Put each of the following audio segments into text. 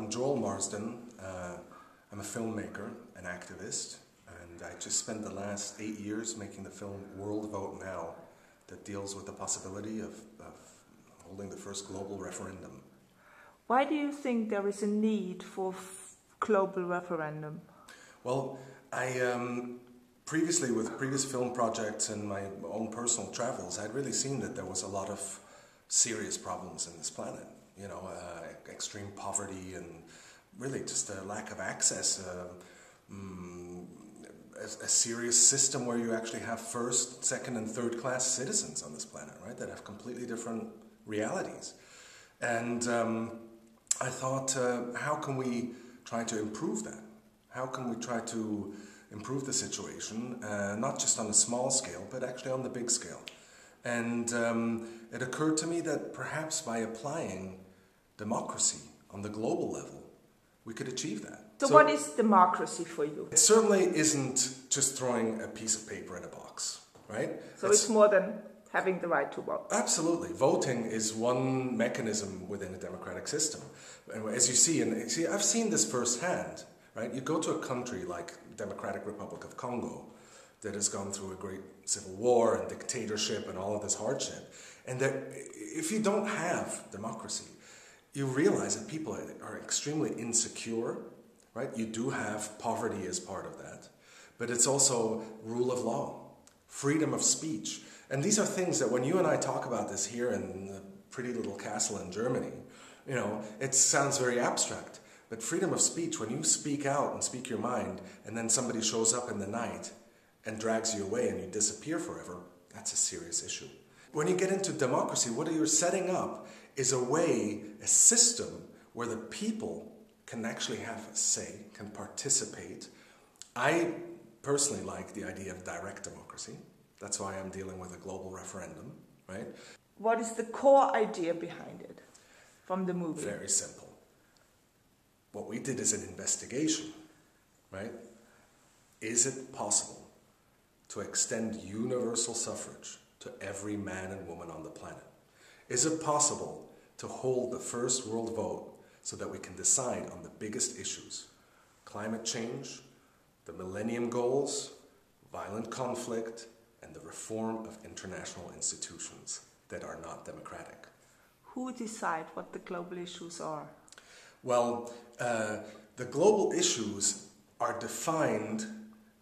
I'm Joel Marsden. I'm a filmmaker, an activist, and I just spent the last 8 years making the film World Vote Now that deals with the possibility of holding the first global referendum. Why do you think there is a need for global referendum? Well, I previously, with previous film projects and my own personal travels, I'd really seen that there was a lot of serious problems in this planet. You know, extreme poverty and really just a lack of access, a serious system where you actually have first, second and third class citizens on this planet, right, that have completely different realities. And I thought, how can we try to improve that? How can we try to improve the situation, not just on a small scale, but actually on the big scale? And it occurred to me that perhaps by applying democracy on the global level, we could achieve that. So what is democracy for you? It certainly isn't just throwing a piece of paper in a box, right? So it's more than having the right to vote. Absolutely. Voting is one mechanism within a democratic system. And as you see, I've seen this firsthand, right? You go to a country like Democratic Republic of Congo that has gone through a great civil war and dictatorship and all of this hardship. And that if you don't have democracy, you realize that people are extremely insecure, right? You do have poverty as part of that, but it's also rule of law, freedom of speech. And these are things that when you and I talk about this here in the pretty little castle in Germany, you know, it sounds very abstract, but freedom of speech, when you speak out and speak your mind, and then somebody shows up in the night and drags you away and you disappear forever, that's a serious issue. When you get into democracy, what you're setting up is a way, a system where the people can actually have a say, can participate. I personally like the idea of direct democracy. That's why I'm dealing with a global referendum, right? What is the core idea behind it from the movie? Very simple. What we did is an investigation, right? Is it possible to extend universal suffrage to every man and woman on the planet? Is it possible to hold the first world vote so that we can decide on the biggest issues? Climate change, the Millennium Goals, violent conflict, and the reform of international institutions that are not democratic. Who decides what the global issues are? Well, the global issues are defined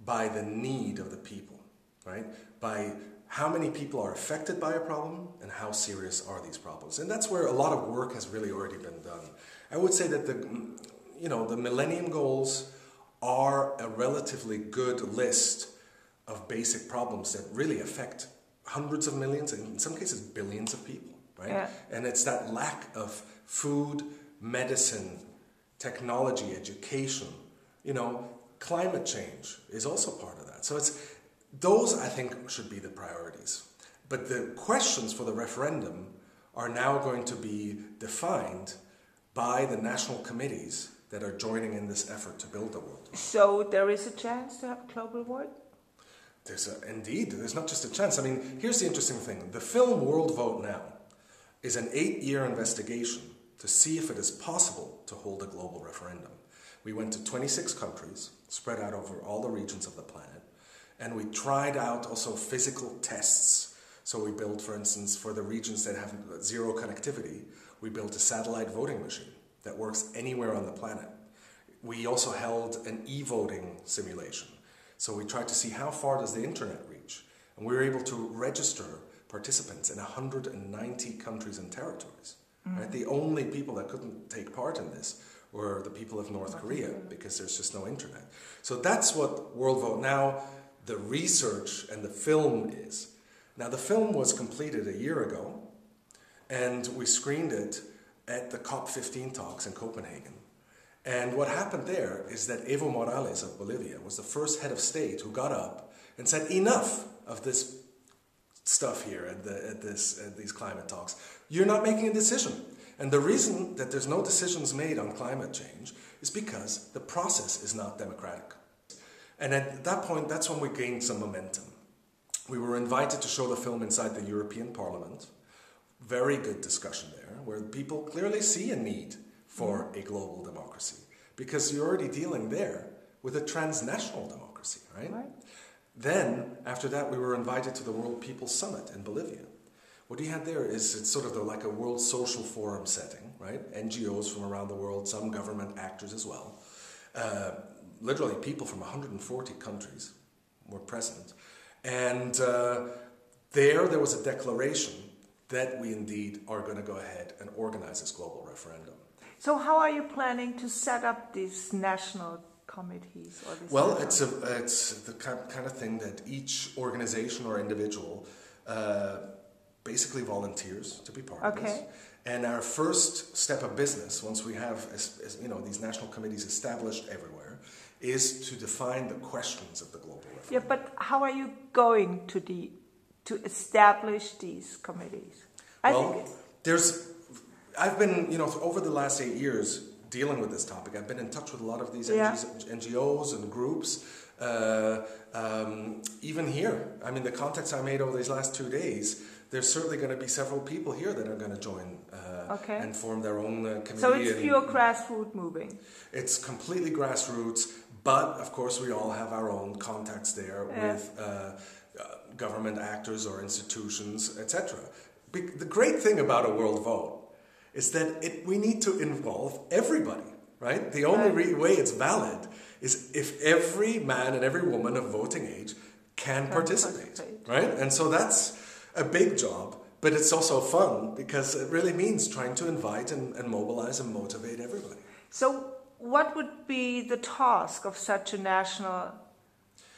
by the need of the people, right? By how many people are affected by a problem and how serious are these problems. And that's where a lot of work has really already been done. I would say that the Millennium Goals are a relatively good list of basic problems that really affect hundreds of millions, and in some cases billions of people, right? Yeah. And it's that lack of food, medicine, technology, education, climate change is also part of that. So those, I think, should be the priorities. But the questions for the referendum are now going to be defined by the national committees that are joining in this effort to build the world. So there is a chance to have global vote? Indeed, there's not just a chance. I mean, here's the interesting thing. The film World Vote Now is an 8-year investigation to see if it is possible to hold a global referendum. We went to 26 countries, spread out over all the regions of the planet. And we tried out also physical tests. So we built, for instance, for the regions that have zero connectivity, we built a satellite voting machine that works anywhere on the planet. We also held an e-voting simulation. So we tried to see how far does the internet reach. And we were able to register participants in 190 countries and territories. Right? The only people that couldn't take part in this were the people of North Korea, because there's just no internet. So that's what World Vote Now, the research and the film is. Now, the film was completed a year ago, and we screened it at the COP15 talks in Copenhagen. And what happened there is that Evo Morales of Bolivia was the first head of state who got up and said, enough of this stuff here at these climate talks. You're not making a decision. And the reason that there's no decisions made on climate change is because the process is not democratic. And at that point, that's when we gained some momentum. We were invited to show the film inside the European Parliament. Very good discussion there, where people clearly see a need for a global democracy, because you're already dealing there with a transnational democracy, right? Then, after that, we were invited to the World People's Summit in Bolivia. What you had there is, it's sort of like a World Social Forum setting, right? NGOs from around the world, some government actors as well. Literally people from 140 countries were present. And there was a declaration that we indeed are going to go ahead and organize this global referendum. So how are you planning to set up these national committees? Or these well, it's the kind of thing that each organization or individual basically volunteers to be part of this. And our first step of business, once we have these national committees established everywhere, is to define the questions of the global referendum. Yeah, but how are you going to establish these committees? I've been, over the last 8 years dealing with this topic. I've been in touch with a lot of these NGOs and groups. Even here, I mean, the contacts I made over these last 2 days, there's certainly going to be several people here that are going to join and form their own committee. So it's pure grassroots moving? It's completely grassroots, but of course we all have our own contacts there with government actors or institutions, etc. The great thing about a world vote is that we need to involve everybody, right? The only way it's valid is if every man and every woman of voting age can participate, right? And so that's a big job, but it's also fun because it really means trying to invite and mobilize and motivate everybody. So what would be the task of such a national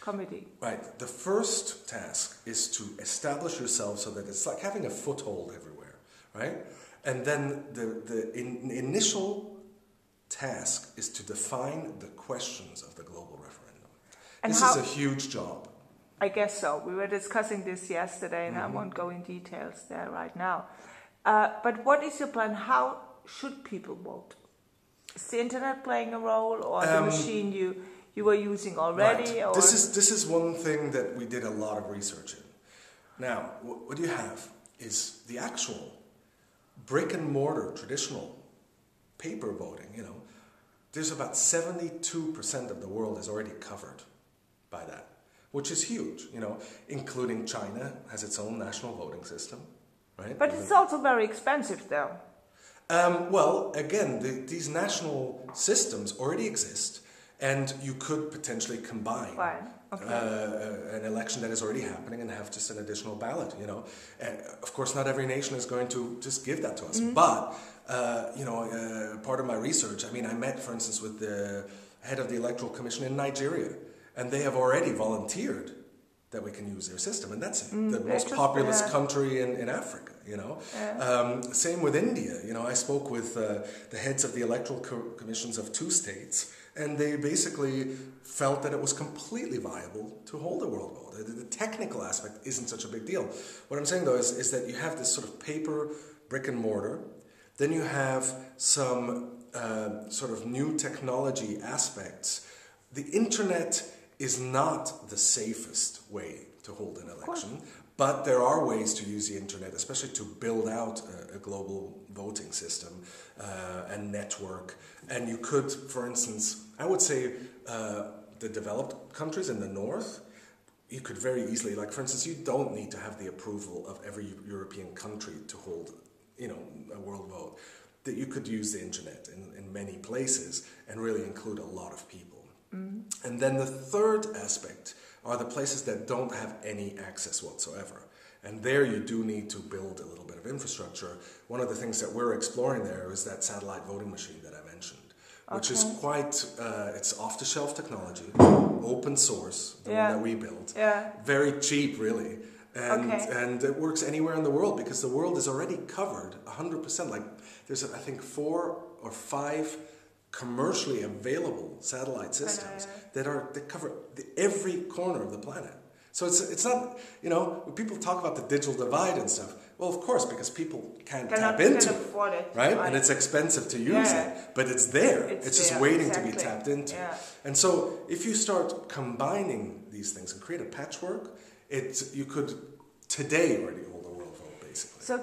committee? Right. The first task is to establish yourself so that it's like having a foothold everywhere, right? And then the initial task is to define the questions of the global referendum. And this is a huge job. I guess so. We were discussing this yesterday, and I won't go in details there right now. But what is your plan? How should people vote? Is the internet playing a role, or the machine you were using already? Right. Or? This is one thing that we did a lot of research in. Now, what you have is the actual brick and mortar traditional paper voting. There's about 72% of the world is already covered by that, which is huge. Including China has its own national voting system, right? But it's also very expensive, though. Well, again, these national systems already exist. And you could potentially combine an election that is already happening and have just an additional ballot, And of course, not every nation is going to just give that to us. But, part of my research, I met, for instance, with the head of the Electoral Commission in Nigeria. And they have already volunteered that we can use their system. And that's the most populous country in Africa, Same with India. I spoke with the heads of the electoral commissions of 2 states. And they basically felt that it was completely viable to hold a world vote. The technical aspect isn't such a big deal. What I'm saying, though, is that you have this sort of paper, brick and mortar. Then you have some sort of new technology aspects. The internet is not the safest way to hold an election, but there are ways to use the internet, especially to build out a global voting system and network. And you could, for instance, I would say the developed countries in the north, you could very easily, like for instance, you don't need to have the approval of every European country to hold, a world vote. That you could use the internet in many places and really include a lot of people. And then the third aspect are the places that don't have any access whatsoever. And there you do need to build a little bit of infrastructure. One of the things that we're exploring there is that satellite voting machine that I mentioned, which is quite, it's off-the-shelf technology, open source, the one that we built, very cheap really, and it works anywhere in the world because the world is already covered 100%. Like there's, I think, 4 or 5 commercially available satellite systems that cover every corner of the planet. So it's not, when people talk about the digital divide and stuff, well, of course, because people can't tap into it, afford it, right? And it's expensive to use it, but it's there. It's just waiting to be tapped into. And so if you start combining these things and create a patchwork, you could today already hold a world vote, basically. So